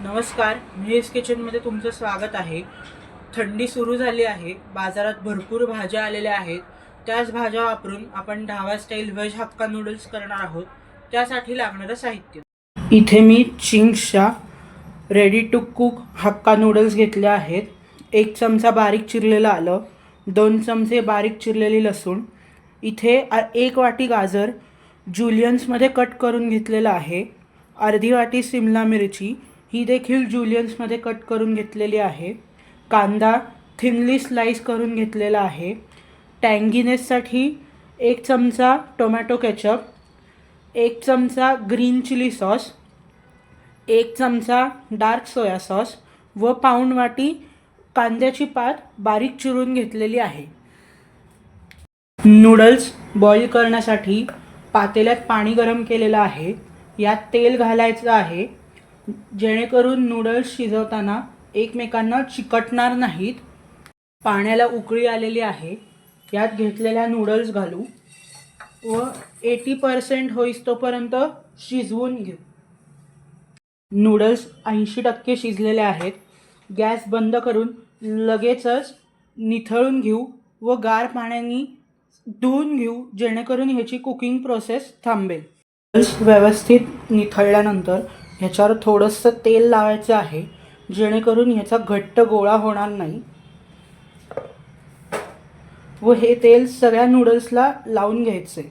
नमस्कार, महेश किचनमध्ये तुमचं स्वागत आहे। थंडी सुरू झाली आहे, बाजारात भरपूर भाज्या आलेल्या आहेत। त्याच भाज्या वापरून आपण dhaba style veg hakka noodles करणार आहोत। त्यासाठी लागणारं साहित्य इथे मी चिंग्सच्या ready to cook hakka noodles घेतले आहेत। 1 चमचा बारीक चिरलेलं आलं, 2 चमचे बारीक चिरलेली लसूण, इथे 1 वाटी गाजर जुलियन्समध्ये कट करून घेतलेलं आहे, अर्धी वाटी शिमला मिरची ही देखील जुलियन्समध्ये कट करून घेतलेली आहे, कांदा थिनली स्लाइस करून घेतलेला आहे, टँगीनेससाठी 1 चमचा टोमॅटो केचप, 1 चमचा ग्रीन चिली सॉस, 1 चमचा डार्क सोया सॉस व पाऊण वाटी कांद्याची पात बारीक चिरून घेतलेली आहे। नूडल्स बॉईल करण्यासाठी पातेल्यात पाणी गरम केलेलं आहे, यात तेल घालायचं आहे जेणेकरून नूडल्स शिजवताना एकमेकांना चिकटणार नाहीत। पाण्याला उकळी आलेली आहे, यात घेतलेल्या नूडल्स घालू व 80% होईस्तोपर्यंत शिजवून घेऊ। नूडल्स 80% शिजलेले आहेत। गॅस बंद करून लगेचच निथळून घेऊ व गार पाण्याने धुवून घेऊ जेणेकरून ह्याची कुकिंग प्रोसेस थांबेल। नूडल्स व्यवस्थित निथळल्यानंतर ह्याच्यावर थोडंसं तेल लावायचं आहे जेणेकरून ह्याचा घट्ट गोळा होणार नाही व हे तेल सगळ्या नूडल्सला लावून घ्यायचे।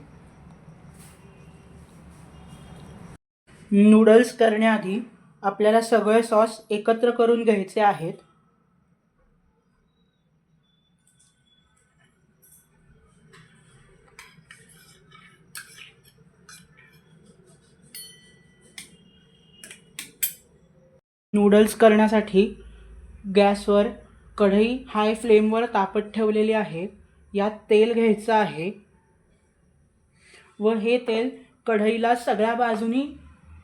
नूडल्स करण्याआधी आपल्याला सगळे सॉस एकत्र करून घ्यायचे आहेत। नूडल्स करण्यासाठी गॅसवर कढई हाय फ्लेमवर तापत ठेवलेली आहे, यात तेल घ्यायचं आहे व हे तेल कढईला सगळ्या बाजूनी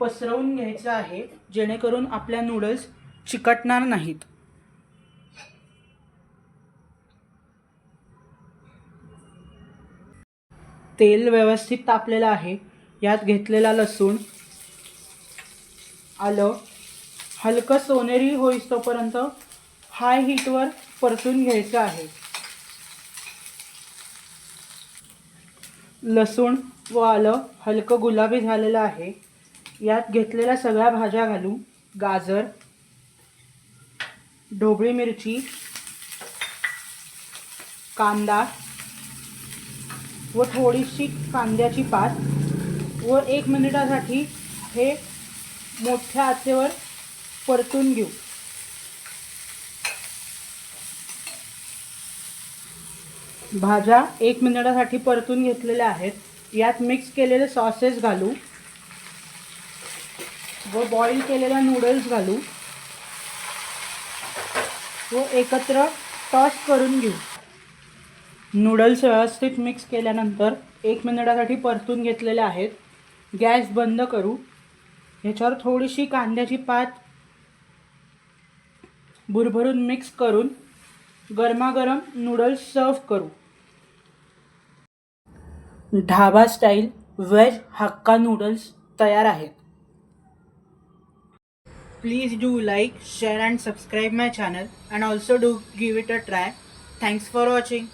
पसरवून घ्यायचं आहे जेणेकरून आपल्या नूडल्स चिकटणार नाहीत। तेल व्यवस्थित तापलेलं आहे, यात घेतलेला लसूण, आलं हलकं सोनेरी होईस्तोपर्यंत हाय हीटवर परतून घ्यायचं आहे। लसूण व आलं हलकं गुलाबी झालेलं आहे, यात घेतलेल्या सगळ्या भाज्या घालू, गाजर, ढोबळी मिरची, कांदा व थोडीशी कांद्याची पात व 1 मिनिटासाठी हे मोठ्या आचेवर परतून घेऊ। भाज्या 1 मिनिटासाठी परतून घेतलेल्या आहेत, यात मिक्स केलेले सॉसेस घालू व बॉईल केलेल्या नूडल्स घालू व एकत्र टॉस करून घेऊ। नूडल्स व्यवस्थित मिक्स केल्यानंतर 1 मिनिटासाठी परतून घेतलेले आहेत। गॅस बंद करू, ह्याच्यावर थोडीशी कांद्याची पात भुरभरून मिक्स करून गरमागरम नूडल्स सर्व करू। Dhaba style veg hakka noodles तयार आहेत। Please do like, share and subscribe my channel and also do give it a try. Thanks for watching.